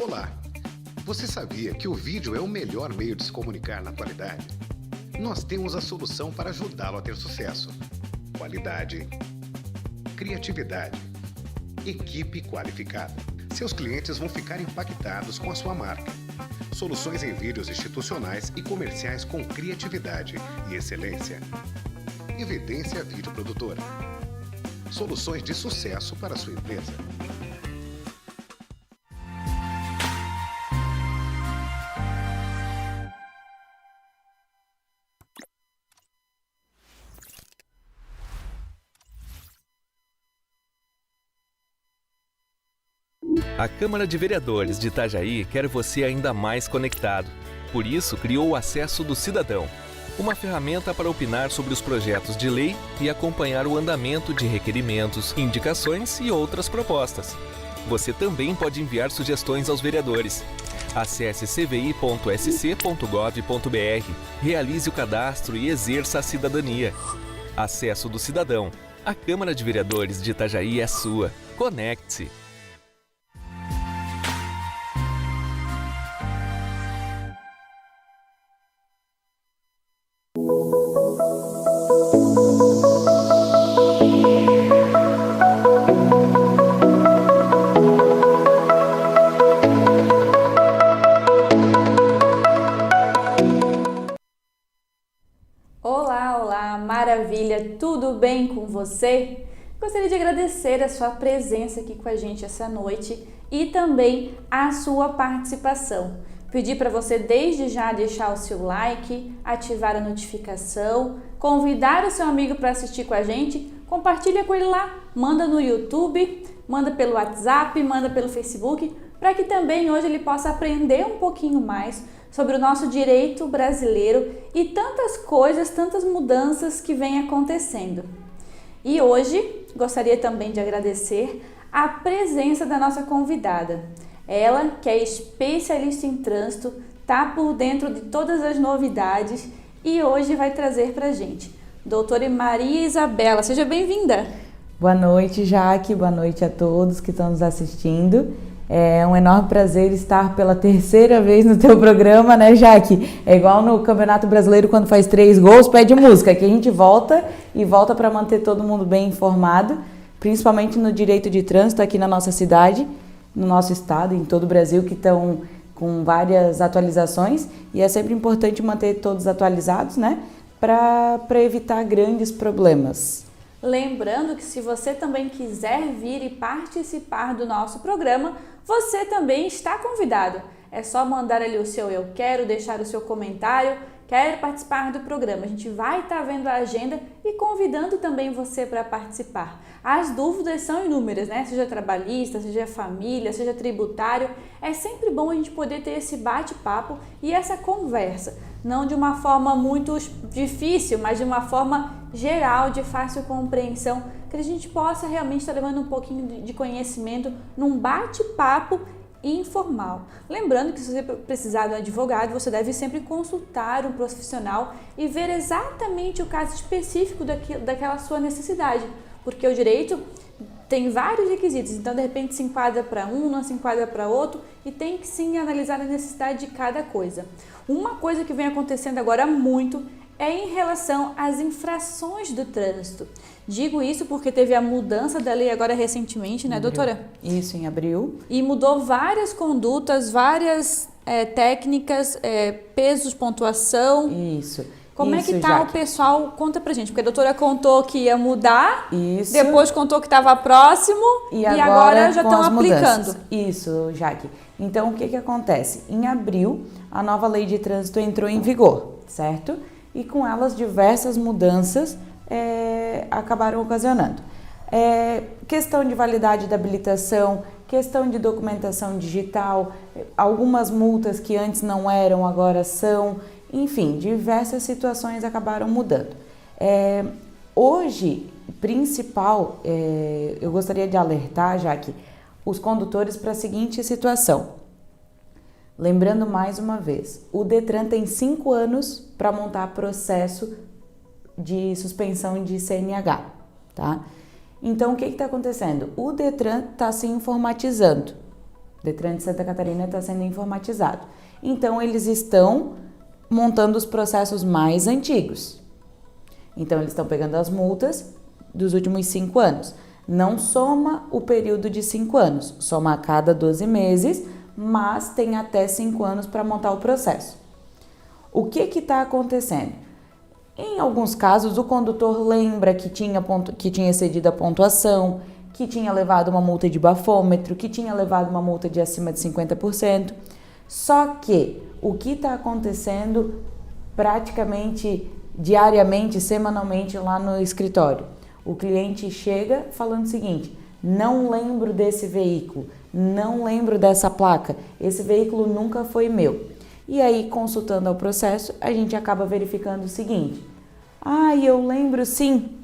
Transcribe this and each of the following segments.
Olá! Você sabia que o vídeo é o melhor meio de se comunicar na atualidade? Nós temos a solução para ajudá-lo a ter sucesso. Qualidade, criatividade, equipe qualificada. Seus clientes vão ficar impactados com a sua marca. Soluções em vídeos institucionais e comerciais com criatividade e excelência. Evidência Vídeo Produtora. Soluções de sucesso para a sua empresa. A Câmara de Vereadores de Itajaí quer você ainda mais conectado. Por isso, criou o Acesso do Cidadão, uma ferramenta para opinar sobre os projetos de lei e acompanhar o andamento de requerimentos, indicações e outras propostas. Você também pode enviar sugestões aos vereadores. Acesse cvi.sc.gov.br, realize o cadastro e exerça a cidadania. Acesso do Cidadão. A Câmara de Vereadores de Itajaí é sua. Conecte-se! Olá, maravilha, tudo bem com você? Gostaria de agradecer a sua presença aqui com a gente essa noite e também a sua participação. Pedir para você desde já deixar o seu like, ativar a notificação, convidar o seu amigo para assistir com a gente, compartilha com ele lá, manda no YouTube, manda pelo WhatsApp, manda pelo Facebook, para que também hoje ele possa aprender um pouquinho mais sobre o nosso direito brasileiro e tantas coisas, tantas mudanças que vêm acontecendo. E hoje gostaria também de agradecer a presença da nossa convidada. Ela, que é especialista em trânsito, está por dentro de todas as novidades e hoje vai trazer para a gente. Doutora Maria Isabela, seja bem-vinda! Boa noite, Jaque, boa noite a todos que estão nos assistindo. É um enorme prazer estar pela terceira vez no teu programa, né, Jaque? É igual no Campeonato Brasileiro, quando faz 3 gols, pede música, que a gente volta para manter todo mundo bem informado, principalmente no direito de trânsito aqui na nossa cidade, no nosso estado, em todo o Brasil, que estão com várias atualizações, e é sempre importante manter todos atualizados, né, para evitar grandes problemas. Lembrando que se você também quiser vir e participar do nosso programa, você também está convidado. É só mandar ali o seu eu quero, deixar o seu comentário, quero participar do programa. A gente vai estar vendo a agenda e convidando também você para participar. As dúvidas são inúmeras, né? Seja trabalhista, seja família, seja tributário. É sempre bom a gente poder ter esse bate-papo e essa conversa. Não de uma forma muito difícil, mas de uma forma geral, de fácil compreensão, que a gente possa realmente estar levando um pouquinho de conhecimento num bate-papo informal. Lembrando que se você precisar de um advogado, você deve sempre consultar um profissional e ver exatamente o caso específico daquela sua necessidade, porque o direito tem vários requisitos, então de repente se enquadra para um, não se enquadra para outro e tem que sim analisar a necessidade de cada coisa. Uma coisa que vem acontecendo agora muito é em relação às infrações do trânsito. Digo isso porque teve a mudança da lei agora recentemente, né, doutora? Isso, em abril. E mudou várias condutas, várias técnicas, pesos, pontuação. Isso. Como é que tá o pessoal? Conta pra gente, porque a doutora contou que ia mudar, Isso. Depois contou que estava próximo e agora já estão aplicando. Isso, Jaque. Então, o que acontece? Em abril, a nova lei de trânsito entrou em vigor, certo? E com elas, diversas mudanças acabaram ocasionando. Questão de validade da habilitação, questão de documentação digital, algumas multas que antes não eram, agora são. Enfim, diversas situações acabaram mudando. Hoje, principal, eu gostaria de alertar, Jaque, os condutores para a seguinte situação. Lembrando mais uma vez, o Detran tem 5 anos para montar processo de suspensão de CNH, tá? Então, o que está acontecendo? O Detran está se informatizando. O Detran de Santa Catarina está sendo informatizado. Então, eles estão montando os processos mais antigos. Então, eles estão pegando as multas dos últimos 5 anos. Não soma o período de 5 anos, soma a cada 12 meses, mas tem até 5 anos para montar o processo. O que está acontecendo? Em alguns casos, o condutor lembra que tinha excedido a pontuação, que tinha levado uma multa de bafômetro, que tinha levado uma multa de acima de 50%. Só que o que está acontecendo praticamente diariamente, semanalmente lá no escritório? O cliente chega falando o seguinte: não lembro desse veículo, não lembro dessa placa, esse veículo nunca foi meu. E aí, consultando ao processo, a gente acaba verificando o seguinte: eu lembro sim,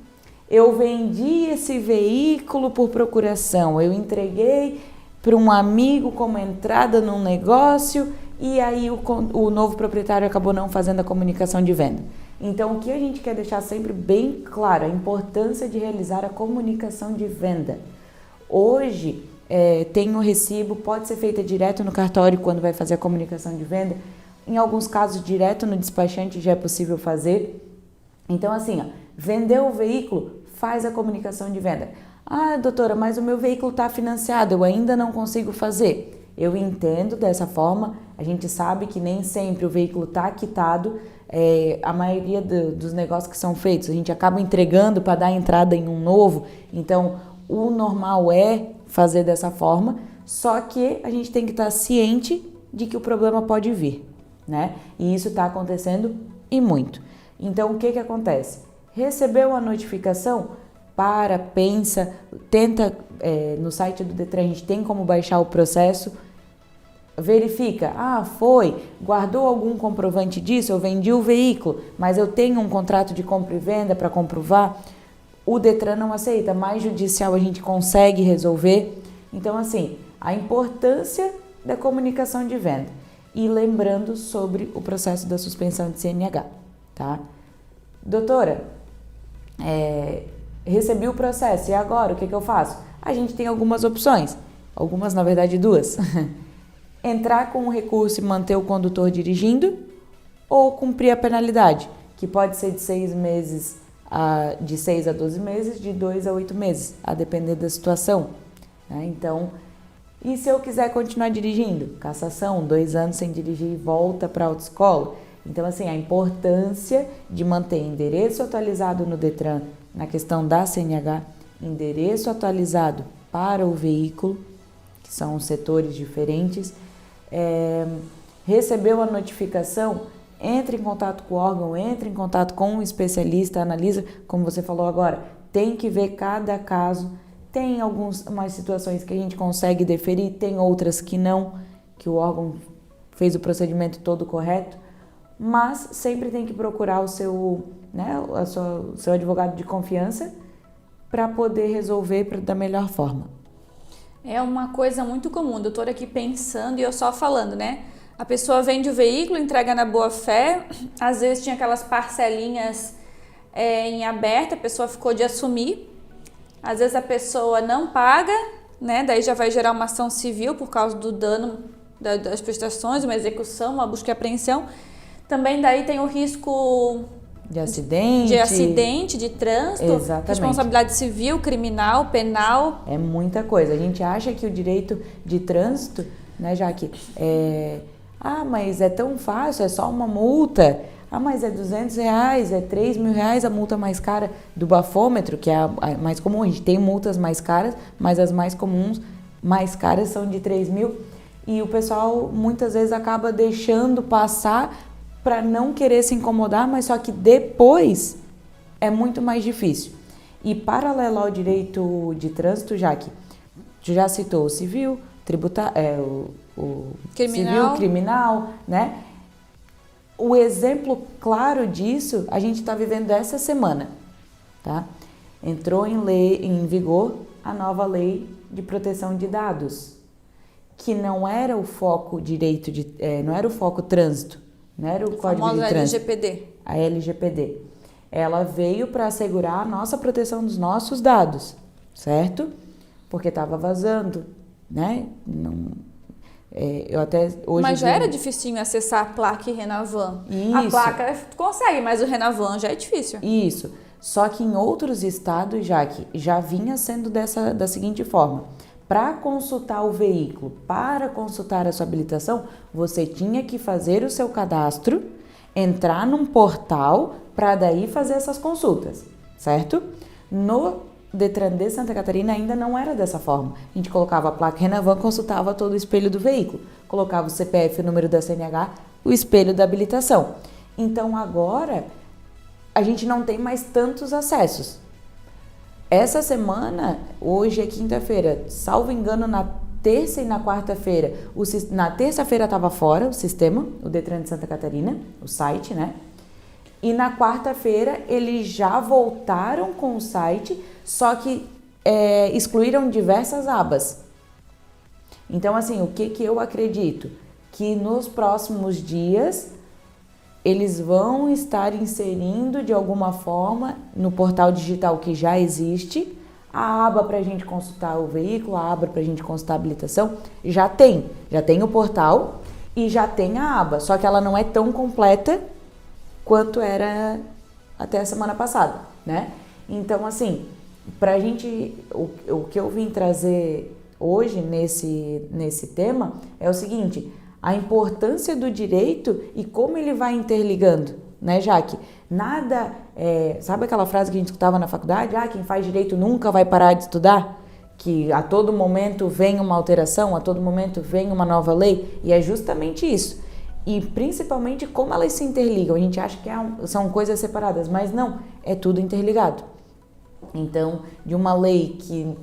eu vendi esse veículo por procuração, eu entreguei para um amigo como entrada num negócio e aí o novo proprietário acabou não fazendo a comunicação de venda. Então, o que a gente quer deixar sempre bem claro, a importância de realizar a comunicação de venda. Hoje, tem o recibo, pode ser feita direto no cartório quando vai fazer a comunicação de venda. Em alguns casos, direto no despachante já é possível fazer. Então, assim, vendeu o veículo, faz a comunicação de venda. Doutora, mas o meu veículo está financiado, eu ainda não consigo fazer. Eu entendo dessa forma, a gente sabe que nem sempre o veículo está quitado. A maioria dos negócios que são feitos, a gente acaba entregando para dar entrada em um novo. Então, o normal é fazer dessa forma, só que a gente tem que estar ciente de que o problema pode vir, né? E isso está acontecendo e muito. Então, o que acontece? Recebeu a notificação? Pensa, tenta, no site do Detran a gente tem como baixar o processo, verifica, guardou algum comprovante disso, eu vendi o veículo, mas eu tenho um contrato de compra e venda para comprovar. O Detran não aceita, mais judicial a gente consegue resolver. Então, assim, a importância da comunicação de venda. E lembrando sobre o processo da suspensão de CNH, tá? Doutora, recebi o processo, e agora o que eu faço? A gente tem algumas opções, algumas, na verdade, 2. Entrar com o recurso e manter o condutor dirigindo, ou cumprir a penalidade, que pode ser de 6 meses, de 6 a 12 meses, de 2 a 8 meses, a depender da situação, né? Então, e se eu quiser continuar dirigindo? Cassação, 2 anos sem dirigir e volta para a autoescola. Então, assim, a importância de manter endereço atualizado no Detran na questão da CNH, endereço atualizado para o veículo, que são setores diferentes. Recebeu a notificação, entre em contato com o órgão, entre em contato com um especialista, analisa, como você falou agora, tem que ver cada caso. Tem umas situações que a gente consegue deferir, tem outras que não, que o órgão fez o procedimento todo correto, mas sempre tem que procurar o seu advogado de confiança para poder resolver da melhor forma. É uma coisa muito comum, eu tô aqui pensando e eu só falando, né? A pessoa vende o veículo, entrega na boa fé, às vezes tinha aquelas parcelinhas em aberto, a pessoa ficou de assumir, às vezes a pessoa não paga, né? Daí já vai gerar uma ação civil por causa do dano das prestações, uma execução, uma busca e apreensão. Também daí tem o risco de acidente, de trânsito, exatamente. Responsabilidade civil, criminal, penal. É muita coisa. A gente acha que o direito de trânsito, né, Jaque, mas é tão fácil, é só uma multa. Mas é R$200, é R$3.000 a multa mais cara do bafômetro, que é a mais comum. A gente tem multas mais caras, mas as mais comuns, mais caras, são de R$3.000. E o pessoal muitas vezes acaba deixando passar para não querer se incomodar, mas só que depois é muito mais difícil. E paralelo ao direito de trânsito, Jaque, tu já citou o civil, o criminal, né? O exemplo claro disso, a gente está vivendo essa semana, tá? Entrou em vigor a nova lei de proteção de dados, que não era o foco não era o foco trânsito, não era o código de trânsito. LGPD. A LGPD. Ela veio para assegurar a nossa proteção dos nossos dados, certo? Porque estava vazando, né? Eu até hoje mas já era dificinho acessar a placa e Renavan. Isso. A placa tu consegue, mas o Renavan já é difícil. Isso. Só que em outros estados, já vinha sendo da seguinte forma. Para consultar o veículo, para consultar a sua habilitação, você tinha que fazer o seu cadastro, entrar num portal para daí fazer essas consultas, certo? No Detran de Santa Catarina ainda não era dessa forma. A gente colocava a placa Renavan, consultava todo o espelho do veículo, colocava o CPF, o número da CNH, o espelho da habilitação. Então agora a gente não tem mais tantos acessos. Essa semana, hoje é quinta-feira, salvo engano, na terça e na quarta-feira, na terça-feira estava fora o sistema, o Detran de Santa Catarina, o site, né? E na quarta-feira eles já voltaram com o site, só que excluíram diversas abas. Então, assim, o que eu acredito? Que nos próximos dias eles vão estar inserindo de alguma forma no portal digital que já existe a aba para a gente consultar o veículo, a aba para a gente consultar a habilitação. Já tem o portal e já tem a aba, só que ela não é tão completa quanto era até a semana passada, né? Então, assim, pra gente, o que eu vim trazer hoje nesse tema é o seguinte: a importância do direito e como ele vai interligando, né, Jaque? Nada, sabe aquela frase que a gente escutava na faculdade? Quem faz direito nunca vai parar de estudar? Que a todo momento vem uma alteração, a todo momento vem uma nova lei, e é justamente isso. E principalmente como elas se interligam. A gente acha que são coisas separadas, mas não, é tudo interligado. Então, de uma lei que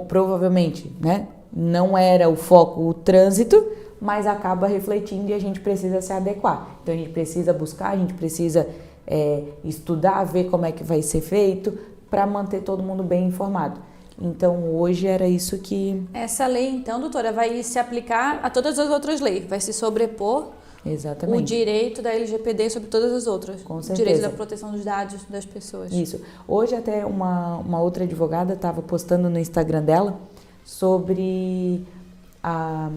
provavelmente, né, não era o foco o trânsito, mas acaba refletindo e a gente precisa se adequar. Então, a gente precisa buscar, a gente precisa estudar, ver como é que vai ser feito, para manter todo mundo bem informado. Então, hoje era isso que... Essa lei, então, doutora, vai se aplicar a todas as outras leis, vai se sobrepor. Exatamente. O direito da LGPD sobre todas as outras. Com certeza. O direito da proteção dos dados das pessoas. Isso. Hoje até uma outra advogada estava postando no Instagram dela sobre a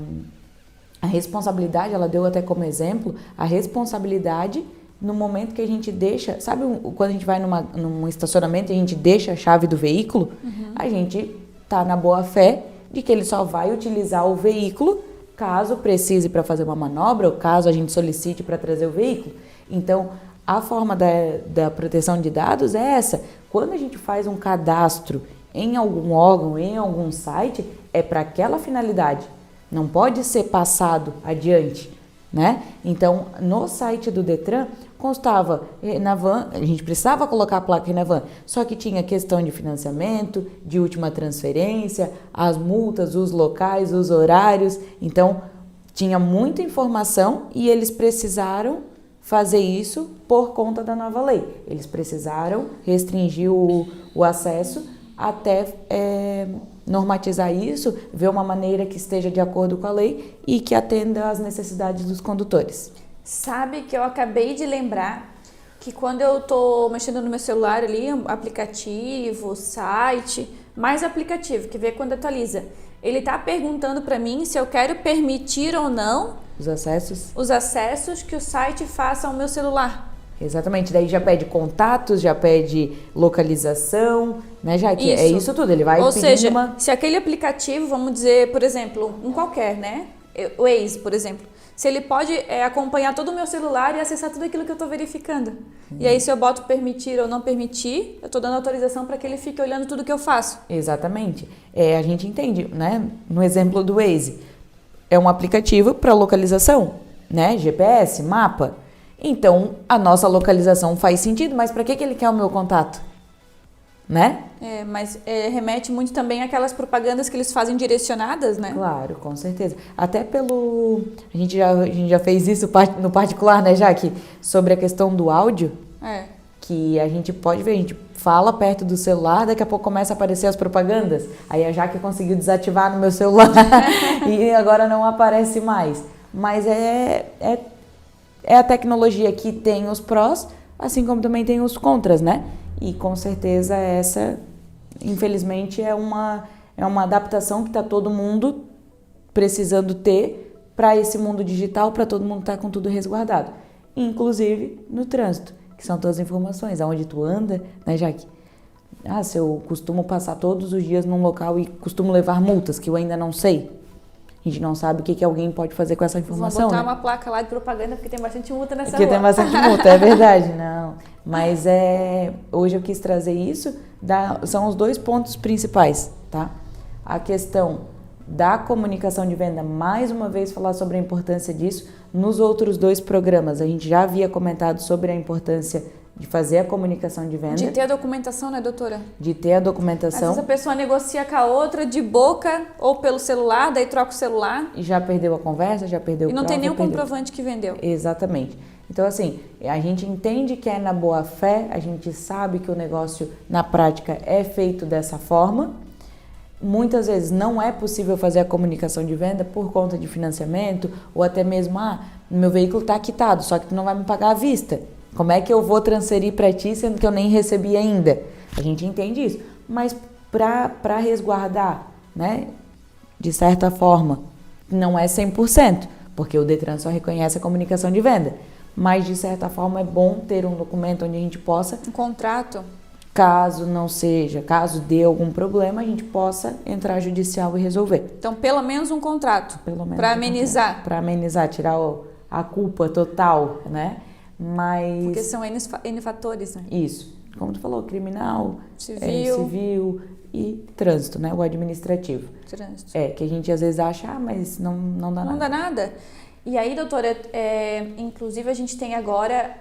responsabilidade, ela deu até como exemplo, a responsabilidade no momento que a gente deixa, sabe quando a gente vai num estacionamento e a gente deixa a chave do veículo, a gente tá na boa fé de que ele só vai utilizar o veículo caso precise para fazer uma manobra ou caso a gente solicite para trazer o veículo. Então, a forma da proteção de dados é essa. Quando a gente faz um cadastro em algum órgão, em algum site, é para aquela finalidade. Não pode ser passado adiante, né? Então, no site do Detran, constava Renavan, a gente precisava colocar a placa Renavan, só que tinha questão de financiamento, de última transferência, as multas, os locais, os horários. Então, tinha muita informação e eles precisaram fazer isso por conta da nova lei. Eles precisaram restringir o acesso até normatizar isso, ver uma maneira que esteja de acordo com a lei e que atenda às necessidades dos condutores. Sabe que eu acabei de lembrar que quando eu tô mexendo no meu celular ali, aplicativo, site, mais aplicativo, que vê quando atualiza, ele tá perguntando para mim se eu quero permitir ou não os acessos que o site faça ao meu celular. Exatamente, daí já pede contatos, já pede localização, né, já que é isso tudo, ele vai Ou pedindo seja, se aquele aplicativo, vamos dizer, por exemplo, um qualquer, né, o Waze, por exemplo, se ele pode acompanhar todo o meu celular e acessar tudo aquilo que eu estou verificando. E aí, se eu boto permitir ou não permitir, eu estou dando autorização para que ele fique olhando tudo que eu faço. Exatamente. A gente entende, né, no exemplo do Waze, é um aplicativo para localização, né, GPS, mapa. Então, a nossa localização faz sentido, mas para que ele quer o meu contato? Né? Mas remete muito também àquelas propagandas que eles fazem direcionadas, né? Claro, com certeza. Até a gente já fez isso no particular, né, Jaque? Sobre a questão do áudio. Que a gente pode ver, a gente fala perto do celular, daqui a pouco começa a aparecer as propagandas. Aí a Jaque conseguiu desativar no meu celular e agora não aparece mais. Mas é a tecnologia que tem os prós, assim como também tem os contras, né? E com certeza essa, infelizmente, é uma adaptação que está todo mundo precisando ter para esse mundo digital, para todo mundo estar com tudo resguardado. Inclusive no trânsito, que são todas as informações, aonde tu anda, né, Jaque? Se eu costumo passar todos os dias num local e costumo levar multas, que eu ainda não sei. A gente não sabe o que alguém pode fazer com essa informação. Vamos botar né? uma placa lá de propaganda, porque tem bastante multa nessa Porque rua. tem bastante multa, é verdade, não. Mas hoje eu quis trazer isso, são os 2 pontos principais, tá? A questão da comunicação de venda, mais uma vez falar sobre a importância disso. Nos outros 2 programas, a gente já havia comentado sobre a importância de fazer a comunicação de venda. De ter a documentação, né, doutora? De ter a Às documentação. vezes a pessoa negocia com a outra de boca ou pelo celular, daí troca o celular. E já perdeu a conversa, já perdeu o E não tem nenhum perdeu. comprovante que vendeu. Exatamente. Então, assim, a gente entende que é na boa fé, a gente sabe que o negócio, na prática, é feito dessa forma. Muitas vezes não é possível fazer a comunicação de venda por conta de financiamento ou até mesmo, meu veículo está quitado, só que tu não vai me pagar à vista. Como é que eu vou transferir para ti sendo que eu nem recebi ainda? A gente entende isso. Mas para resguardar, né, de certa forma, não é 100%, porque o Detran só reconhece a comunicação de venda. Mas, de certa forma, é bom ter um documento onde a gente possa... Um contrato. Caso dê algum problema, a gente possa entrar judicial e resolver. Então, pelo menos um contrato. Para amenizar. Para amenizar, tirar a culpa total, né? Mas... Porque são N fatores, né? Isso. Como tu falou, criminal, civil e trânsito, né? O administrativo. Trânsito. Que a gente às vezes acha, mas não dá nada. Não dá nada. E aí, doutora, inclusive a gente tem agora,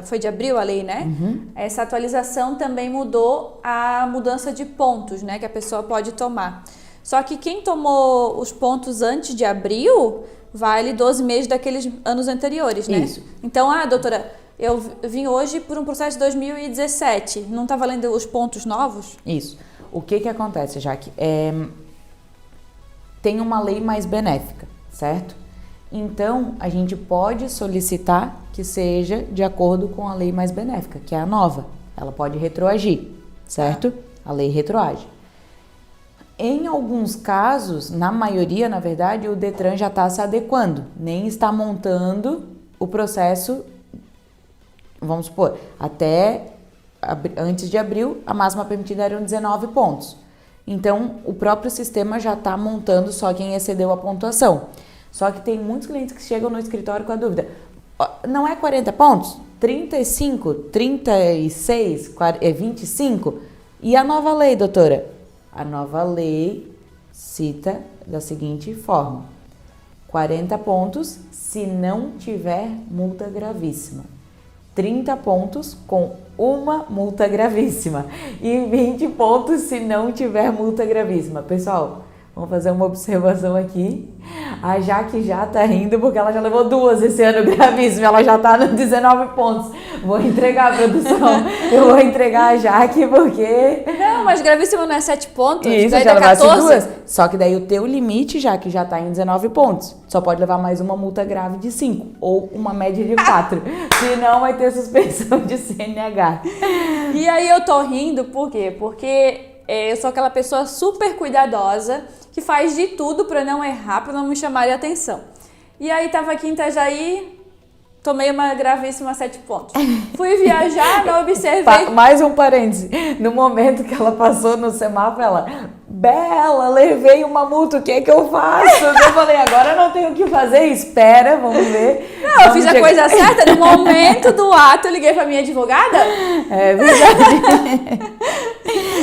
foi de abril a lei, né? Uhum. Essa atualização também mudou a mudança de pontos, né? Que a pessoa pode tomar. Só que quem tomou os pontos antes de abril, vale 12 meses daqueles anos anteriores, né? Isso. Então, doutora, eu vim hoje por um processo de 2017, não está valendo os pontos novos? Isso. O que acontece, Jaque? Tem uma lei mais benéfica, certo? Então, a gente pode solicitar que seja de acordo com a lei mais benéfica, que é a nova. Ela pode retroagir, certo? A lei retroage. Em alguns casos, na maioria, na verdade, o Detran já está se adequando, nem está montando o processo, vamos supor, até antes de abril, a máxima permitida eram 19 pontos. Então, o próprio sistema já está montando só quem excedeu a pontuação. Só que tem muitos clientes que chegam no escritório com a dúvida. Não é 40 pontos? 35, 36, 25? E a nova lei, doutora? A nova lei cita da seguinte forma: 40 pontos se não tiver multa gravíssima. 30 pontos com uma multa gravíssima. E 20 pontos se não tiver multa gravíssima. Pessoal, vamos fazer uma observação aqui. A Jaque já tá rindo porque ela já levou 2 esse ano gravíssimo. Ela já tá nos 19 pontos. Vou entregar a produção. Eu vou entregar a Jaque porque... Não, mas gravíssimo não é 7 pontos? Isso, daí já dá levasse 14? 2. Só que daí o teu limite, Jaque, já tá em 19 pontos. Só pode levar mais uma multa grave de 5 ou uma média de 4. Senão vai ter suspensão de CNH. E aí eu tô rindo, por quê? Porque eu sou aquela pessoa super cuidadosa que faz de tudo para não errar, para não me chamarem a atenção. E aí tava aqui em Itajaí, tomei uma gravíssima 7 pontos. Fui viajar, não observei... Mais um parêntese. No momento que ela passou no semáforo, ela... Bela, levei uma multa, o que é que eu faço? Eu falei, agora eu não tenho o que fazer, espera, vamos ver. Não, eu fiz a coisa certa, no momento do ato eu liguei pra minha advogada. É verdade.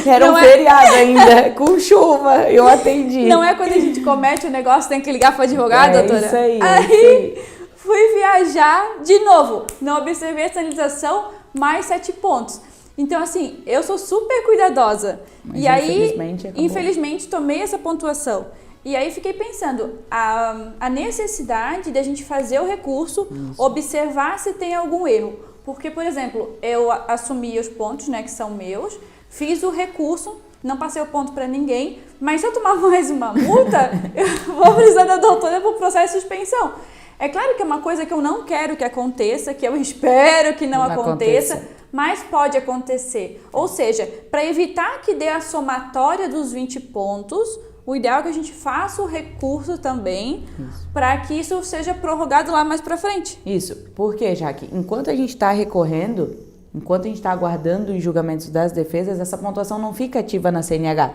Era um feriado ainda, com chuva, eu atendi. Não é quando a gente comete um negócio, tem que ligar pro advogado, doutora? Isso aí, aí fui viajar de novo, não observei a sinalização, mais 7 pontos. Então, assim, eu sou super cuidadosa. Mas e aí, infelizmente, tomei essa pontuação. E aí fiquei pensando, a necessidade de a gente fazer o recurso, observar se tem algum erro. Porque, por exemplo, eu assumi os pontos, né, que são meus, fiz o recurso, não passei o ponto para ninguém, mas se eu tomar mais uma multa, eu vou precisar da doutora para o processo de suspensão. É claro que é uma coisa que eu não quero que aconteça, que eu espero que não aconteça, mas pode acontecer. Ou seja, para evitar que dê a somatória dos 20 pontos, o ideal é que a gente faça o recurso também para que isso seja prorrogado lá mais para frente. Isso, porque, Jaque, enquanto a gente está recorrendo, enquanto a gente está aguardando os julgamentos das defesas, essa pontuação não fica ativa na CNH.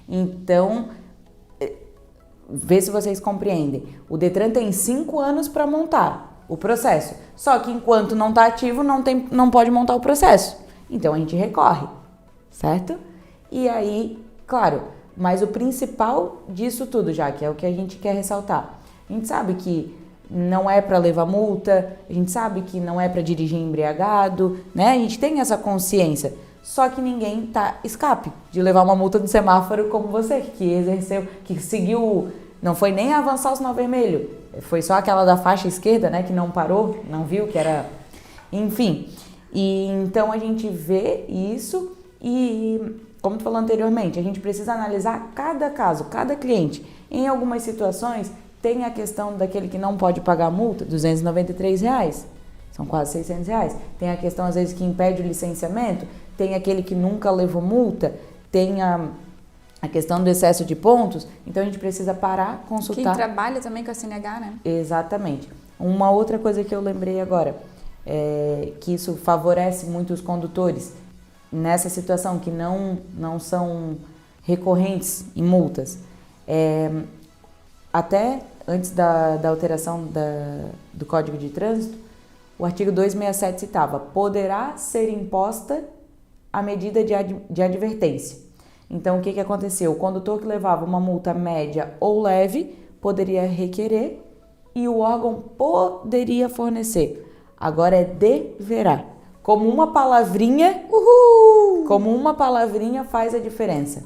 Então, vê se vocês compreendem. O Detran tem 5 anos para montar o processo. Só que enquanto não está ativo, não pode montar o processo. Então a gente recorre, certo? E aí, claro, mas o principal disso tudo, já que é o que a gente quer ressaltar. A gente sabe que não é para levar multa, a gente sabe que não é para dirigir embriagado, né? A gente tem essa consciência. Só que ninguém tá escape de levar uma multa no semáforo como você, que exerceu, que seguiu, não foi nem avançar o sinal vermelho, foi só aquela da faixa esquerda, né, que não parou, não viu que era, enfim. E então a gente vê isso e, como tu falou anteriormente, a gente precisa analisar cada caso, cada cliente. Em algumas situações tem a questão daquele que não pode pagar a multa, R$293, são quase R$600. Tem a questão às vezes que impede o licenciamento, tem aquele que nunca levou multa, tem a questão do excesso de pontos, então a gente precisa parar, consultar. Quem trabalha também com a CNH, né? Exatamente. Uma outra coisa que eu lembrei agora, que isso favorece muito os condutores nessa situação, que não são recorrentes em multas. Até antes da alteração do Código de Trânsito, o artigo 267 citava: poderá ser imposta a medida de advertência. Então, o que aconteceu? O condutor que levava uma multa média ou leve poderia requerer e o órgão poderia fornecer. Agora é deverá. Como uma palavrinha, como uma palavrinha faz a diferença,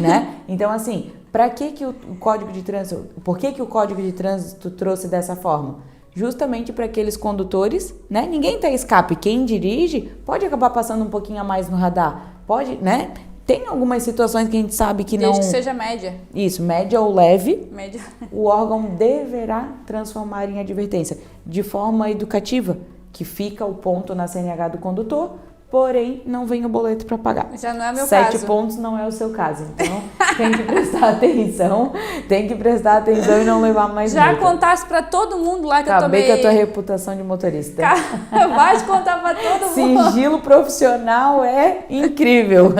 né? Então, assim, para que o Código de Trânsito, por que o Código de Trânsito trouxe dessa forma? Justamente para aqueles condutores, né? Ninguém tem escape. Quem dirige pode acabar passando um pouquinho a mais no radar. Pode, né? Tem algumas situações que a gente sabe que Desde não... que seja média. Isso, média ou leve. Média. O órgão deverá transformar em advertência de forma educativa, que fica o ponto na CNH do condutor, porém não vem o boleto para pagar. Já não é meu 7 caso. pontos não é o seu caso, então tem que prestar atenção e não levar mais Já multa. contasse para todo mundo lá que Acabei eu tomei... com a tua reputação de motorista. Vai contar para todo mundo. Sigilo profissional é incrível.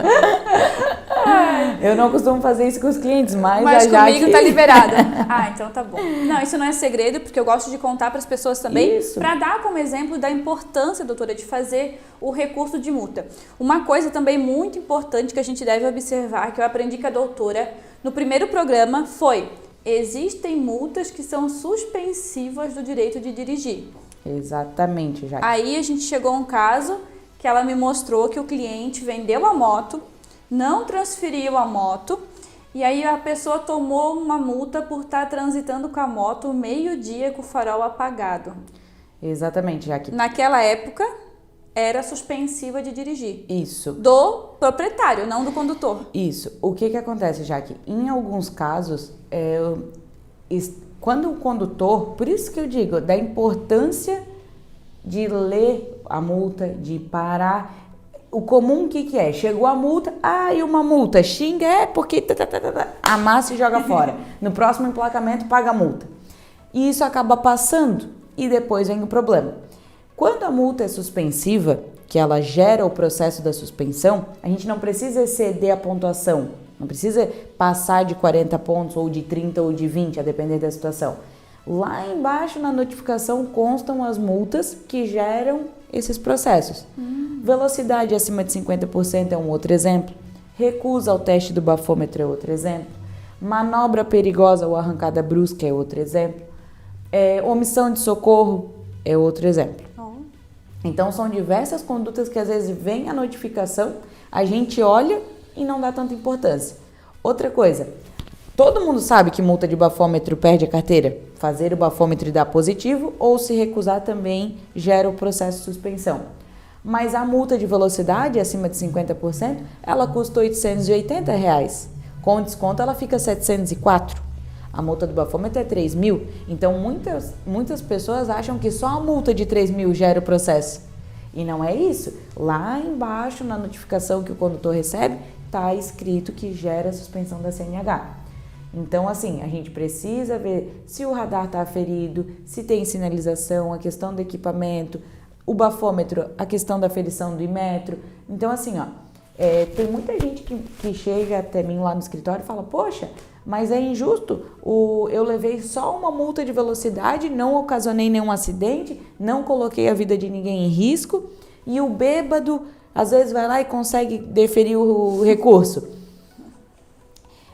Eu não costumo fazer isso com os clientes, mas a comigo Jaque... tá liberada. Ah, então tá bom. Não, isso não é segredo, porque eu gosto de contar para as pessoas também, para dar como exemplo da importância, doutora, de fazer o recurso de multa. Uma coisa também muito importante que a gente deve observar, que eu aprendi com a doutora no primeiro programa, foi: existem multas que são suspensivas do direito de dirigir. Exatamente, Jaque. Aí a gente chegou a um caso que ela me mostrou que o cliente vendeu a moto, não transferiu a moto, e aí a pessoa tomou uma multa por estar transitando com a moto meio-dia com o farol apagado. Exatamente, Jaque. Naquela época, era suspensiva de dirigir. Isso. Do proprietário, não do condutor. Isso. O que acontece, Jaque? Em alguns casos, quando o condutor... Por isso que eu digo, da importância de ler a multa, de parar... O comum, o que é? Chegou a multa, e uma multa, xinga, porque amassa e joga fora. No próximo emplacamento, paga a multa. E isso acaba passando e depois vem o problema. Quando a multa é suspensiva, que ela gera o processo da suspensão, a gente não precisa exceder a pontuação, não precisa passar de 40 pontos ou de 30 ou de 20, a depender da situação. Lá embaixo na notificação constam as multas que geram esses processos. Velocidade acima de 50% é um outro exemplo. Recusa ao teste do bafômetro é outro exemplo. Manobra perigosa ou arrancada brusca é outro exemplo. Omissão de socorro é outro exemplo. Então são diversas condutas que às vezes vem a notificação, a gente olha e não dá tanta importância. Outra coisa, todo mundo sabe que multa de bafômetro perde a carteira. Fazer o bafômetro e dar positivo ou se recusar também gera o processo de suspensão. Mas a multa de velocidade acima de 50%, ela custa R$ 880. Com desconto ela fica 704. A multa do bafômetro é 3 mil. Então muitas pessoas acham que só a multa de 3 mil gera o processo. E não é isso. Lá embaixo, na notificação que o condutor recebe, está escrito que gera a suspensão da CNH. Então, assim, a gente precisa ver se o radar está aferido, se tem sinalização, a questão do equipamento, o bafômetro, a questão da aferição do imetro. Então, assim, ó, tem muita gente que chega até mim lá no escritório e fala, poxa, mas é injusto, eu levei só uma multa de velocidade, não ocasionei nenhum acidente, não coloquei a vida de ninguém em risco, e o bêbado, às vezes, vai lá e consegue deferir o recurso.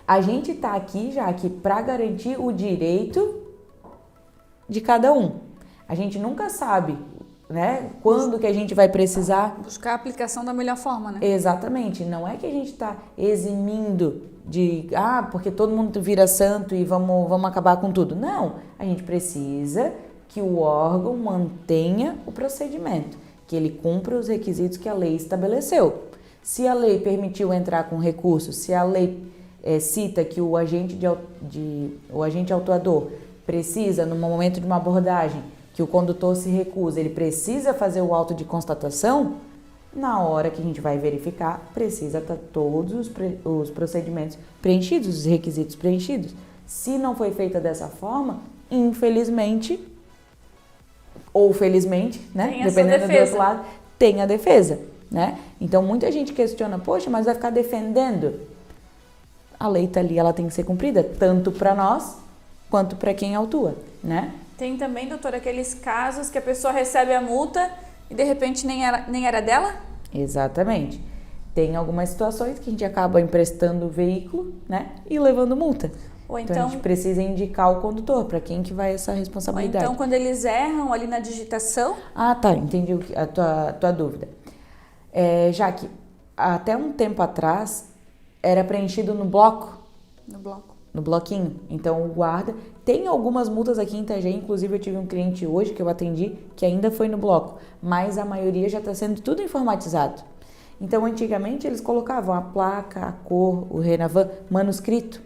A gente está aqui, já aqui, para garantir o direito de cada um. A gente nunca sabe, né, quando que a gente vai precisar. Buscar a aplicação da melhor forma, né? Exatamente. Não é que a gente está eximindo de, porque todo mundo vira santo e vamos acabar com tudo. Não. A gente precisa que o órgão mantenha o procedimento, que ele cumpra os requisitos que a lei estabeleceu. Se a lei permitiu entrar com recurso, se a lei cita que o agente autuador precisa, no momento de uma abordagem, que o condutor se recusa, ele precisa fazer o auto de constatação, na hora que a gente vai verificar, precisa estar todos os procedimentos preenchidos, os requisitos preenchidos. Se não foi feita dessa forma, infelizmente, ou felizmente, né, dependendo do outro lado, tem a defesa, né? Então, muita gente questiona, poxa, mas vai ficar defendendo? A lei está ali, ela tem que ser cumprida, tanto para nós, quanto para quem autua, né? Tem também, doutora, aqueles casos que a pessoa recebe a multa e de repente nem era dela? Exatamente. Tem algumas situações que a gente acaba emprestando o veículo, né, e levando multa. Ou então a gente precisa indicar o condutor, para quem que vai essa responsabilidade. Ou então quando eles erram ali na digitação? Ah, tá, entendi a tua dúvida. Já que até um tempo atrás era preenchido no bloco. No bloquinho. Então o guarda... Tem algumas multas aqui em Itajaí, inclusive eu tive um cliente hoje que eu atendi que ainda foi no bloco, mas a maioria já está sendo tudo informatizado. Então antigamente eles colocavam a placa, a cor, o Renavan manuscrito.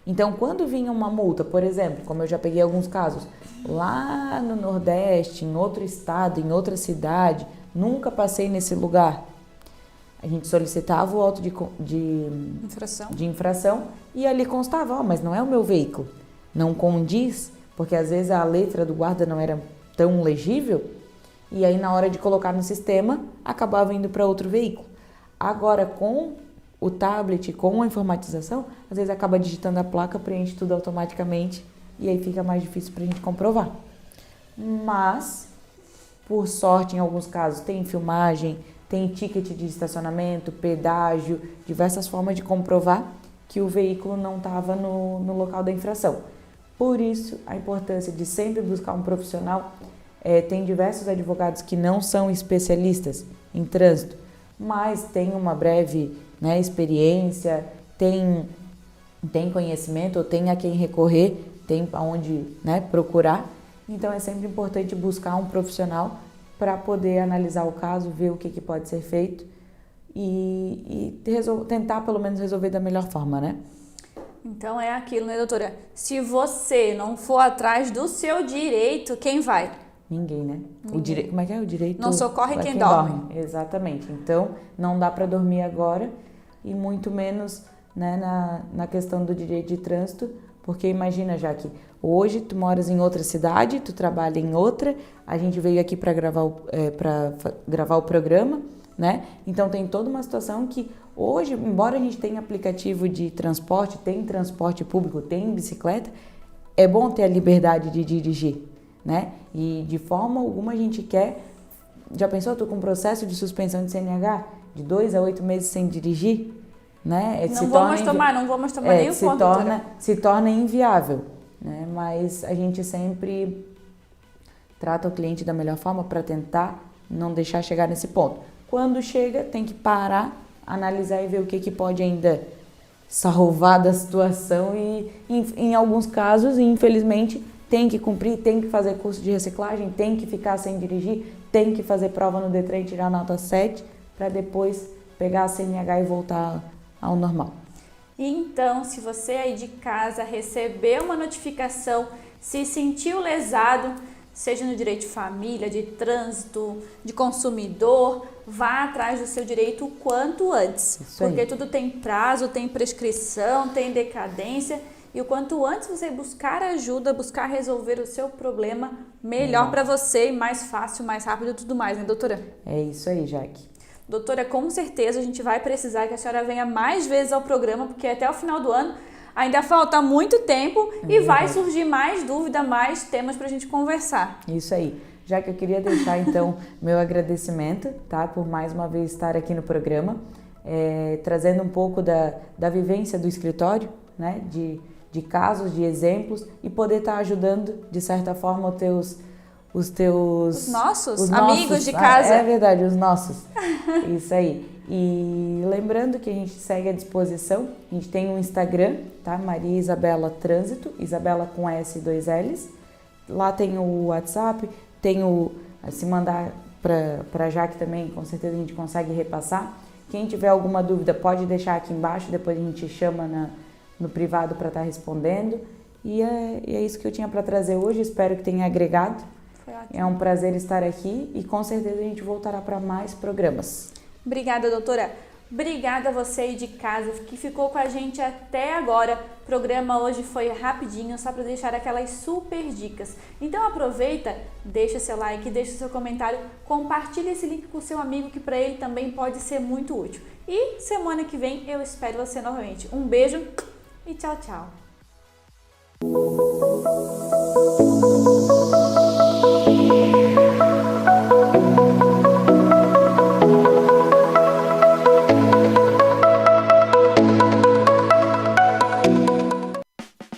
Então quando vinha uma multa, por exemplo, como eu já peguei alguns casos, lá no Nordeste, em outro estado, em outra cidade, nunca passei nesse lugar. A gente solicitava o auto de infração e ali constava, mas não é o meu veículo. Não condiz, porque às vezes a letra do guarda não era tão legível, e aí na hora de colocar no sistema, acabava indo para outro veículo. Agora, com o tablet, com a informatização, às vezes acaba digitando a placa, preenche tudo automaticamente, e aí fica mais difícil para a gente comprovar. Mas, por sorte, em alguns casos, tem filmagem, tem ticket de estacionamento, pedágio, diversas formas de comprovar que o veículo não estava no local da infração. Por isso, a importância de sempre buscar um profissional. Tem diversos advogados que não são especialistas em trânsito, mas têm uma breve, né, experiência, tem conhecimento, ou tem a quem recorrer, tem aonde, né, procurar. Então, é sempre importante buscar um profissional para poder analisar o caso, ver o que pode ser feito e tentar, pelo menos, resolver da melhor forma, né? Então é aquilo, né, doutora? Se você não for atrás do seu direito, quem vai? Ninguém, né? Ninguém. Como é que é o direito? Não socorre quem dorme. Exatamente. Então, não dá para dormir agora e muito menos, né, na questão do direito de trânsito, porque imagina, já que hoje tu moras em outra cidade, tu trabalha em outra, a gente veio aqui para gravar o programa, né? Então tem toda uma situação que hoje, embora a gente tenha aplicativo de transporte, tem transporte público, tem bicicleta, é bom ter a liberdade de dirigir, né? E de forma alguma a gente quer... Já pensou, tu com processo de suspensão de CNH de 2 a 8 meses sem dirigir, né? Não vou mais tomar nem o ponto. Se torna inviável, né? Mas a gente sempre trata o cliente da melhor forma para tentar não deixar chegar nesse ponto. Quando chega, tem que parar, analisar e ver o que pode ainda salvar da situação e, em alguns casos, infelizmente, tem que cumprir, tem que fazer curso de reciclagem, tem que ficar sem dirigir, tem que fazer prova no Detran e tirar nota 7 para depois pegar a CNH e voltar ao normal. Então, se você aí de casa recebeu uma notificação, se sentiu lesado, seja no direito de família, de trânsito, de consumidor, vá atrás do seu direito o quanto antes. Porque tudo tem prazo, tem prescrição, tem decadência E o quanto antes você buscar ajuda, buscar resolver o seu problema, melhor para você e mais fácil, mais rápido e tudo mais, né, doutora? É isso aí, Jaque. Doutora, com certeza a gente vai precisar que a senhora venha mais vezes ao programa, porque até o final do ano ainda falta muito tempo e vai surgir mais dúvida, mais temas para a gente conversar. Isso aí. Já que eu queria deixar, então, meu agradecimento, tá? Por mais uma vez estar aqui no programa, trazendo um pouco da vivência do escritório, né? De casos, de exemplos e poder estar ajudando, de certa forma, os nossos amigos de casa. É verdade, os nossos. Isso aí. E lembrando que a gente segue à disposição, a gente tem um Instagram, tá? Maria Isabela Trânsito, Isabela com S e 2 L's. Lá tem o WhatsApp, se mandar para a Jaque também, com certeza a gente consegue repassar. Quem tiver alguma dúvida pode deixar aqui embaixo, depois a gente chama no privado para estar respondendo. E é isso que eu tinha para trazer hoje, espero que tenha agregado. É um prazer estar aqui e com certeza a gente voltará para mais programas. Obrigada, doutora. Obrigada a você aí de casa que ficou com a gente até agora. O programa hoje foi rapidinho, só para deixar aquelas super dicas. Então aproveita, deixa seu like, deixa seu comentário, compartilha esse link com o seu amigo que para ele também pode ser muito útil. E semana que vem eu espero você novamente. Um beijo e tchau, tchau.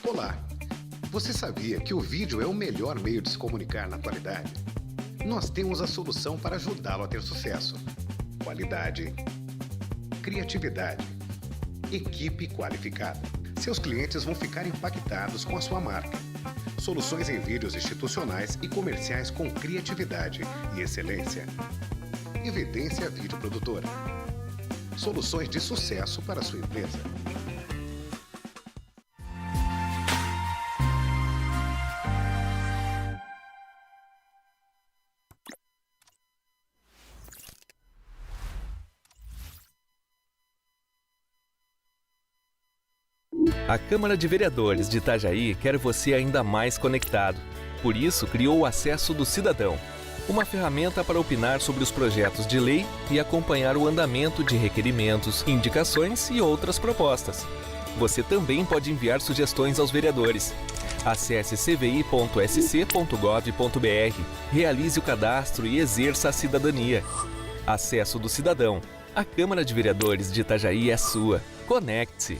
Olá! Você sabia que o vídeo é o melhor meio de se comunicar na atualidade? Nós temos a solução para ajudá-lo a ter sucesso. Qualidade, criatividade, equipe qualificada. Seus clientes vão ficar impactados com a sua marca. Soluções em vídeos institucionais e comerciais com criatividade e excelência. Evidência Vídeo Produtora. Soluções de sucesso para a sua empresa. A Câmara de Vereadores de Itajaí quer você ainda mais conectado. Por isso, criou o Acesso do Cidadão, uma ferramenta para opinar sobre os projetos de lei e acompanhar o andamento de requerimentos, indicações e outras propostas. Você também pode enviar sugestões aos vereadores. Acesse cvi.sc.gov.br, realize o cadastro e exerça a cidadania. Acesso do Cidadão. A Câmara de Vereadores de Itajaí é sua. Conecte-se!